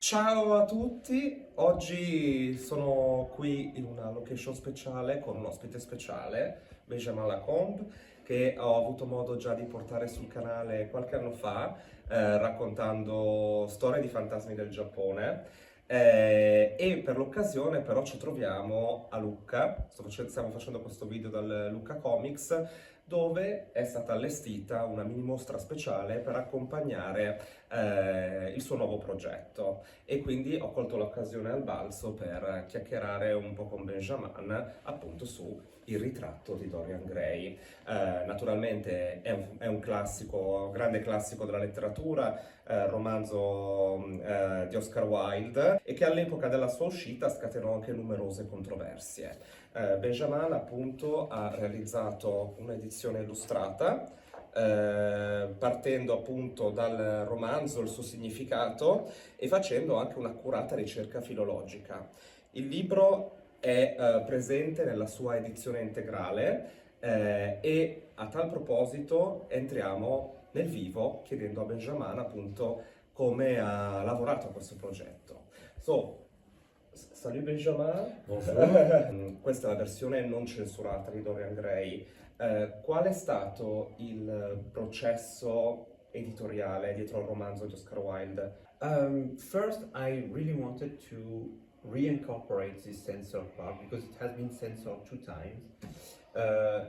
Ciao a tutti, oggi sono qui in una location speciale con un ospite speciale, Benjamin Lacombe, che ho avuto modo già di portare sul canale qualche anno fa, raccontando storie di fantasmi del Giappone. E per l'occasione però ci troviamo a Lucca, stiamo facendo questo video dal Lucca Comics, dove è stata allestita una mini mostra speciale per accompagnare il suo nuovo progetto e quindi ho colto l'occasione al balzo per chiacchierare un po' con Benjamin appunto su il ritratto di Dorian Gray. Naturalmente è un classico, grande classico della letteratura, romanzo di Oscar Wilde e che all'epoca della sua uscita scatenò anche numerose controversie. Benjamin appunto ha realizzato un'edizione illustrata partendo appunto dal romanzo, il suo significato e facendo anche un'accurata ricerca filologica. Il libro è presente nella sua edizione integrale e a tal proposito entriamo nel vivo chiedendo a Benjamin appunto come ha lavorato a questo progetto. Salut Benjamin. Bonjour. Questa è la versione non censurata di Dorian Gray. Qual è stato il processo editoriale dietro al romanzo di Oscar Wilde? First, I really wanted to reincorporate this censored part because it has been censored 2 times.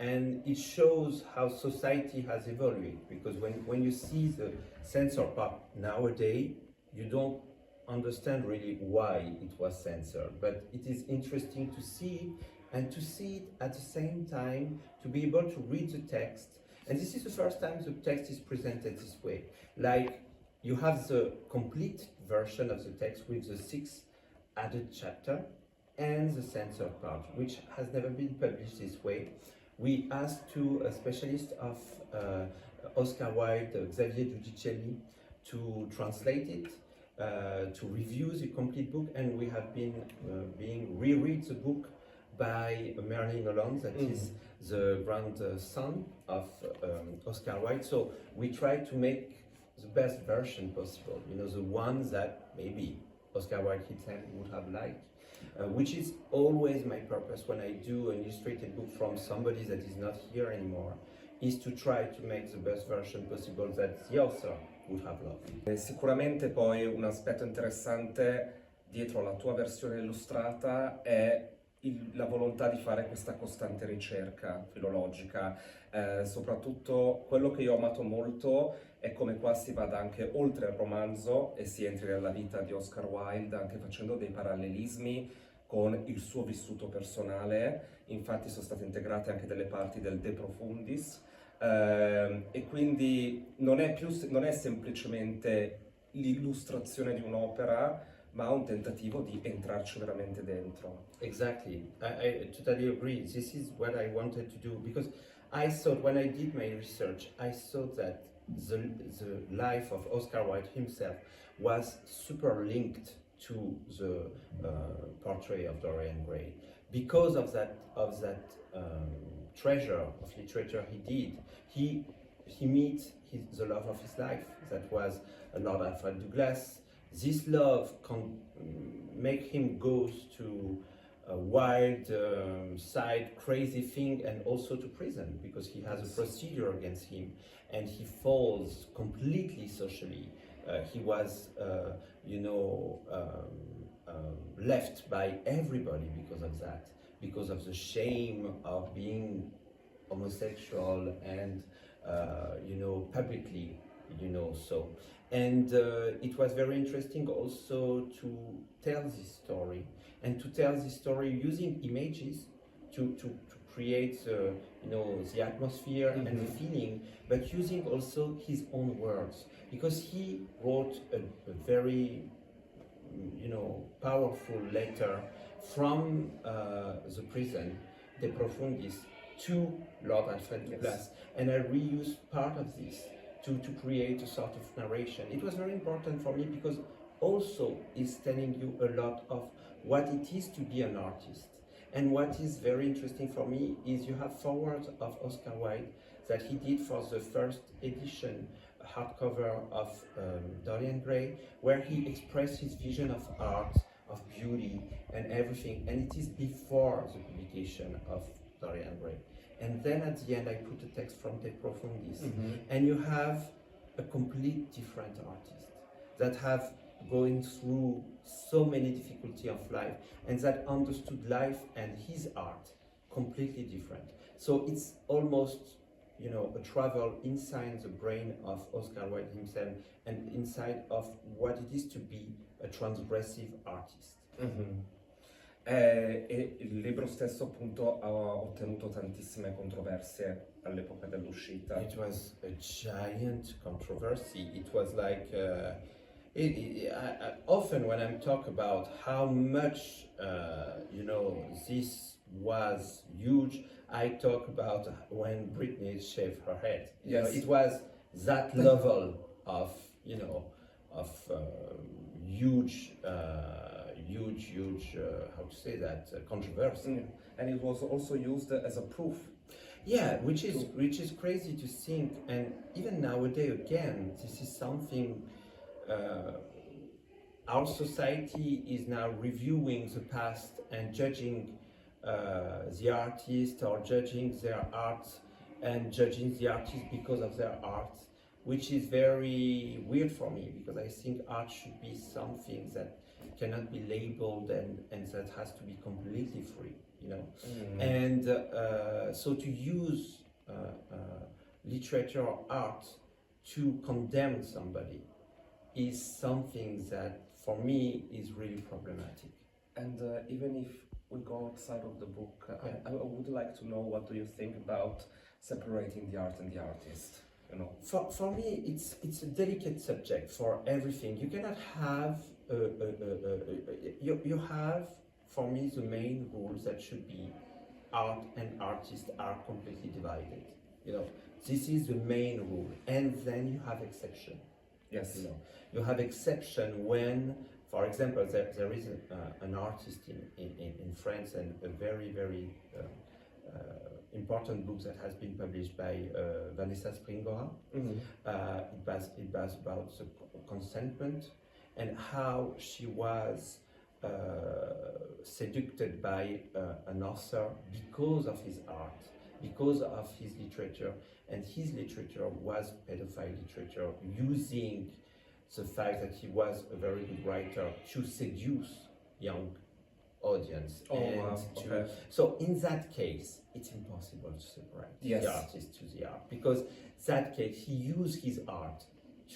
And it shows how society has evolved, because when you see the censored part nowadays, you don't understand really why it was censored, but it is interesting to see, and to see it at the same time, to be able to read the text. And this is the first time the text is presented this way. Like, you have the complete version of the text with the 6 added chapter and the censored part, which has never been published this way. We asked to a specialist of Oscar Wilde, Xavier Giudicelli, to translate it, to review the complete book, and we have been being reread the book by Merlin Holland, that is the grandson of Oscar Wilde. So we try to make the best version possible, you know, the one that maybe Oscar Wilde himself would have liked, which is always my purpose when I do an illustrated book from somebody that is not here anymore, is to try to make the best version possible that the author would have loved. Sicuramente poi un aspetto interessante dietro la tua versione illustrata è la volontà di fare questa costante ricerca filologica. Soprattutto quello che io ho amato molto è come qua si vada anche oltre il romanzo e si entri nella vita di Oscar Wilde, anche facendo dei parallelismi con il suo vissuto personale. Infatti sono state integrate anche delle parti del De Profundis, e quindi non è semplicemente l'illustrazione di un'opera, ma un tentativo di entrarci veramente dentro. Exactly, I totally agree. This is what I wanted to do, because I thought, when I did my research, I thought that the life of Oscar Wilde himself was super linked to the portrait of Dorian Gray, because of that treasure of literature he did. He meets the love of his life, that was Lord Alfred Douglas. This love can make him go to a wild side crazy thing, and also to prison, because he has a procedure against him and he falls completely socially. He was left by everybody because of that, because of the shame of being homosexual and publicly, so. And it was very interesting also to tell this story, and to tell this story using images to create the atmosphere and the feeling, but using also his own words, because he wrote a very powerful letter from the prison, De Profundis, to Lord Alfred Douglas, and I reused part of this to create a sort of narration. It was very important for me, because also is telling you a lot of what it is to be an artist. And what is very interesting for me is you have forwards of Oscar Wilde that he did for the first edition hardcover of Dorian Gray, where he expressed his vision of art, of beauty, and everything. And it is before the publication of Dorian Gray. And then at the end, I put a text from De Profundis, and you have a complete different artist that have going through so many difficulties of life, and that understood life and his art completely different. So it's almost, you know, a travel inside the brain of Oscar Wilde himself and inside of what it is to be a transgressive artist. E il libro stesso appunto ha ottenuto tantissime controversie all'epoca dell'uscita. It was a giant controversy. It was like often when I talk about how much you know, this was huge, I talk about when Britney shaved her head. You know, it was that level of, you know, of huge, how to say that, controversy. And it was also used as a proof. Yeah, which is crazy to think, and even nowadays again, this is something. Our society is now reviewing the past and judging the artist, or judging their art and judging the artist because of their art, which is very weird for me, because I think art should be something that cannot be labeled and that has to be completely free, you know. And so to use literature or art to condemn somebody is something that for me is really problematic. And even if we go outside of the book, I would like to know, what do you think about separating the art and the artist? You know, for me, it's a delicate subject for everything. You cannot have you have, for me, the main rules that should be art and artist are completely divided. You know, this is the main rule, and then you have exception. yes, You know, you have exception when, for example, there is an artist in France, and a very important book that has been published by Vanessa Springora. It was about the consentment and how she was seduced by an author because of his art, because of his literature, and his literature was pedophile literature, using the fact that he was a very good writer to seduce young audience. So in that case, it's impossible to separate the artist to the art, because that case he used his art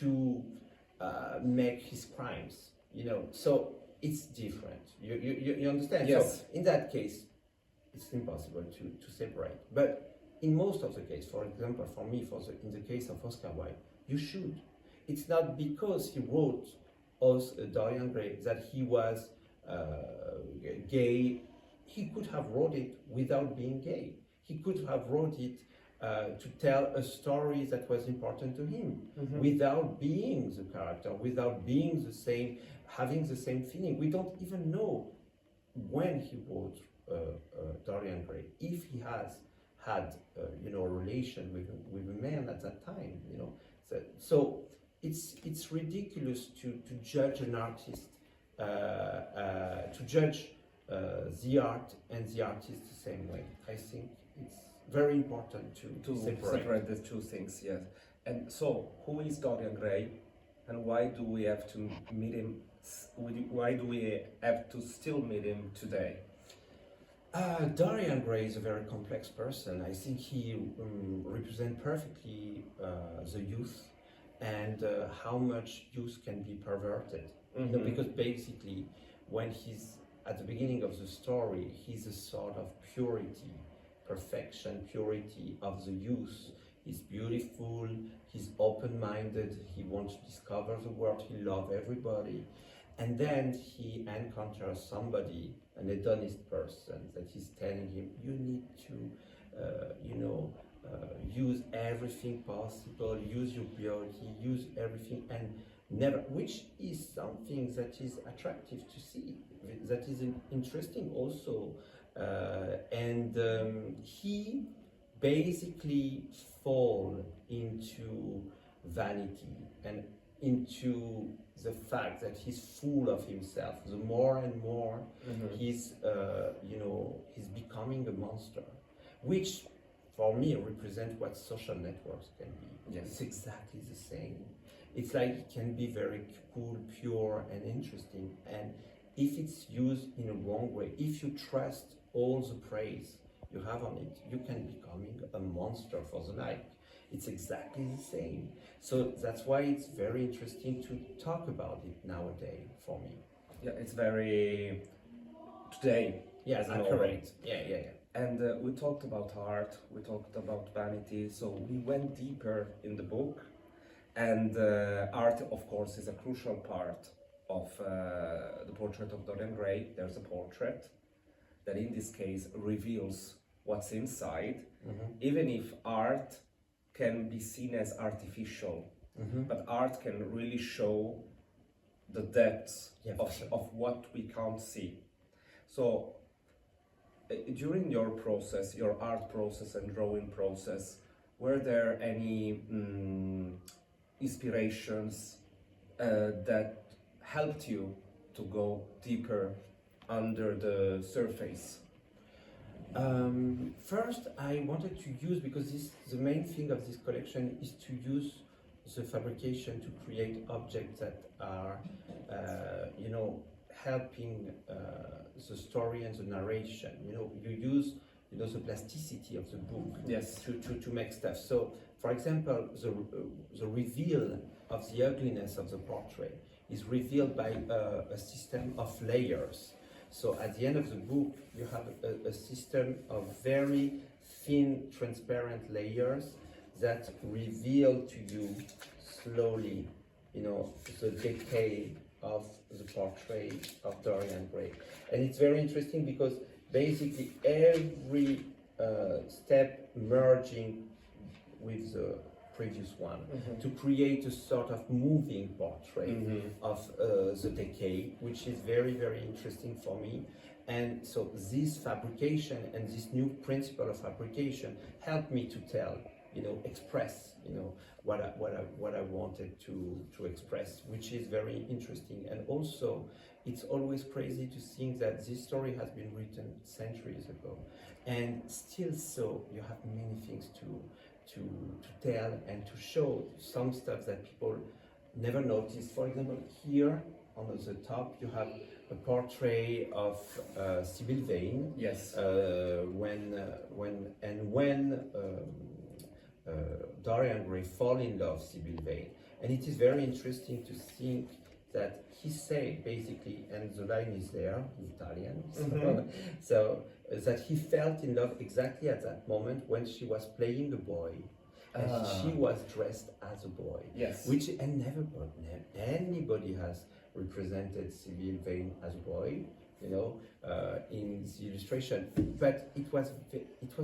to make his crimes, you know. So it's different. You understand? Yes. So in that case, it's impossible to separate. But in most of the case, for example, for me, in the case of Oscar Wilde, you should. It's not because he wrote Dorian Gray that he was gay. He could have wrote it without being gay. He could have wrote it to tell a story that was important to him, without being the character, without being the same, having the same feeling. We don't even know when he wrote Dorian Gray, if he has had you know, a relation with a man at that time, you know. So it's ridiculous to judge an artist, to judge the art and the artist the same way. I think it's very important to separate the two things. Yes. And so, who is Dorian Gray, and why do we have to meet him? Why do we have to still meet him today? Dorian Gray is a very complex person. I think he represents perfectly the youth, and how much youth can be perverted. You know, because basically, when he's at the beginning of the story, he's a sort of purity, perfection, purity of the youth. He's beautiful, he's open-minded, he wants to discover the world, he loves everybody. And then he encounters somebody, an hedonist person, that is telling him, you need to, you know, use everything possible, use your beauty, use everything, and never, which is something that is attractive to see, that is interesting also. And he basically fall into vanity and into the fact that he's full of himself. The more and more he's becoming a monster, which for me represents what social networks can be. Yes. It's exactly the same. It's like it can be very cool, pure, and interesting. And if it's used in a wrong way, if you trust all the praise you have on it, you can becoming a monster for the like. It's exactly the same. So that's why it's very interesting to talk about it nowadays for me. Yeah, it's very today. Yes, accurate. Yeah. And we talked about art, we talked about vanity, so we went deeper in the book. And art, of course, is a crucial part of the portrait of Dorian Gray. There's a portrait that in this case reveals what's inside, even if art can be seen as artificial, but art can really show the depths of what we can't see. So during your process, your art process and drawing process, were there any inspirations that helped you to go deeper under the surface? First, I wanted to use, because the main thing of this collection is to use the fabrication to create objects that are, helping the story and the narration. You use, the plasticity of the book to make stuff. So, for example, the reveal of the ugliness of the portrait is revealed by a system of layers. So at the end of the book, you have a system of very thin, transparent layers that reveal to you slowly, the decay of the portrait of Dorian Gray. And it's very interesting because basically every step merging with the previous one to create a sort of moving portrait of the decay, which is very, very interesting for me. And so this fabrication and this new principle of fabrication helped me to tell, express, what I wanted to express, which is very interesting. And also, it's always crazy to think that this story has been written centuries ago, and still so you have many things to tell and to show, some stuff that people never noticed. For example, here on the top you have a portrait of Sibyl Vane. Yes. When Dorian Gray fall in love Sibyl Vane, and it is very interesting to think that he said basically, and the line is there in Italian, so that he felt in love exactly at that moment when she was playing a boy, and she was dressed as a boy. Yes. Which never anybody has represented Sibyl Vane as a boy, in the illustration. But it was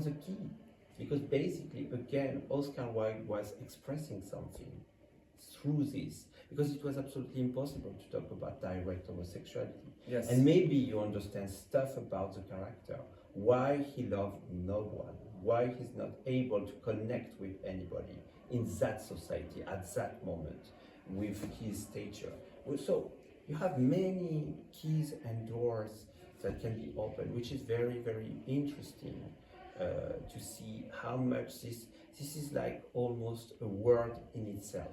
a key, because basically again Oscar Wilde was expressing something through this, because it was absolutely impossible to talk about direct homosexuality. Yes. And maybe you understand stuff about the character, why he loved no one, why he's not able to connect with anybody in that society at that moment with his stature. So you have many keys and doors that can be opened, which is very, very interesting to see how much this is like almost a word in itself.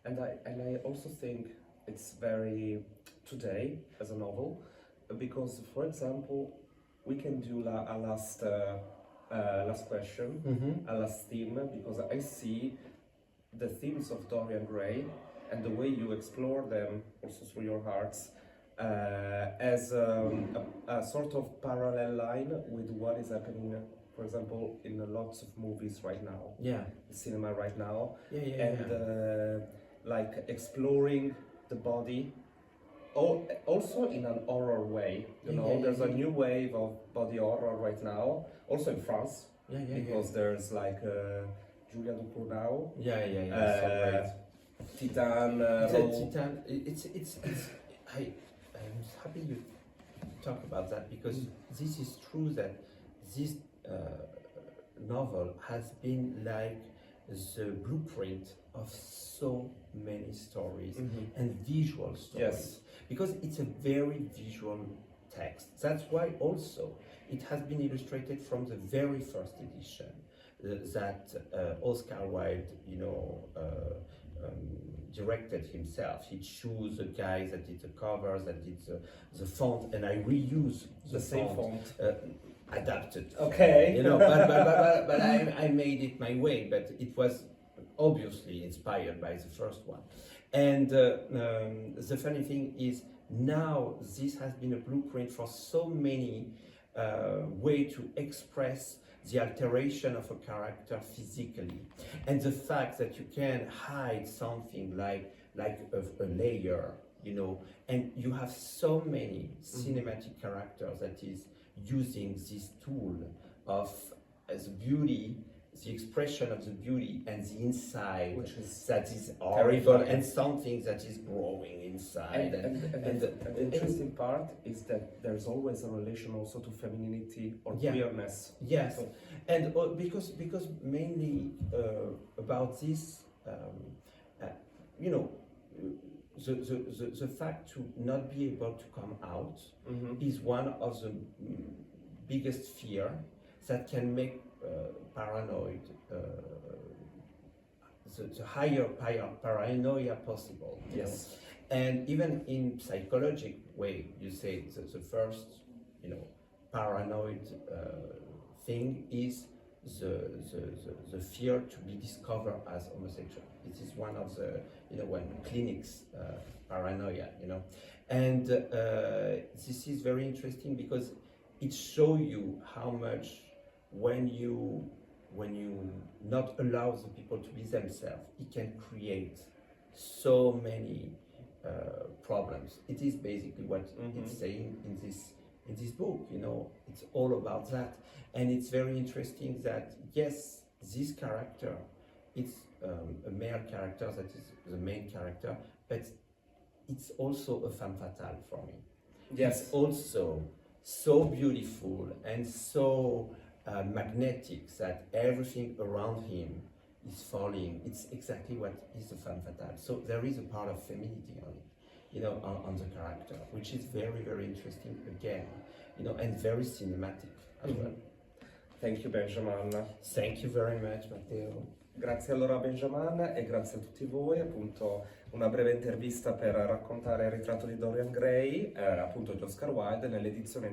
And I also think it's very today as a novel, because for example we can do a last question, a last theme, because I see the themes of Dorian Gray and the way you explore them also through your hearts as a sort of parallel line with what is happening, for example, in lots of movies right now. Yeah. The cinema right now. And like exploring the body, also in an horror way. There's a new wave of body horror right now, also in France. Because there's like Julia Ducournau. So right. Titan. Titan. I'm happy you talk about that, because this is true that this novel has been like the blueprint of so many stories and visual stories. Yes. Because it's a very visual text. That's why also it has been illustrated from the very first edition that Oscar Wilde, directed himself. He chose the guys that did the covers, that did the font, and I reuse The same font. Adapted. Okay. But I made it my way, but it was obviously inspired by the first one. And the funny thing is, now this has been a blueprint for so many ways to express the alteration of a character physically, and the fact that you can hide something like a layer, and you have so many cinematic characters that is using this tool of the beauty, the expression of the beauty, and the inside, that is horrible, and something that is growing inside. And the interesting part is that there's always a relation also to femininity or queerness. Yes, and because mainly about this, the fact to not be able to come out is one of the biggest fear that can make paranoid, the higher paranoia possible. Yes. And even in psychological way, you say the first, paranoid thing is the fear to be discovered as homosexual. This is one of the, when clinics paranoia, and this is very interesting because it shows you how much when you not allow the people to be themselves, it can create so many problems. It is basically what it's saying in this book. It's all about that, and it's very interesting that yes, this character, it's a male character that is the main character, but it's also a femme fatale for me. Yes. It's also so beautiful and so magnetic that everything around him is falling. It's exactly what is a femme fatale. So there is a part of femininity on it, on the character, which is very, very interesting again, and very cinematic as well. Thank you, Benjamin. Thank you very much, Matteo. Grazie allora a Benjamin e grazie a tutti voi, appunto una breve intervista per raccontare il ritratto di Dorian Gray, appunto di Oscar Wilde, nell'edizione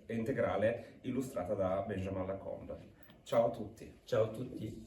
integrale illustrata da Benjamin Lacombe. Ciao a tutti. Ciao a tutti.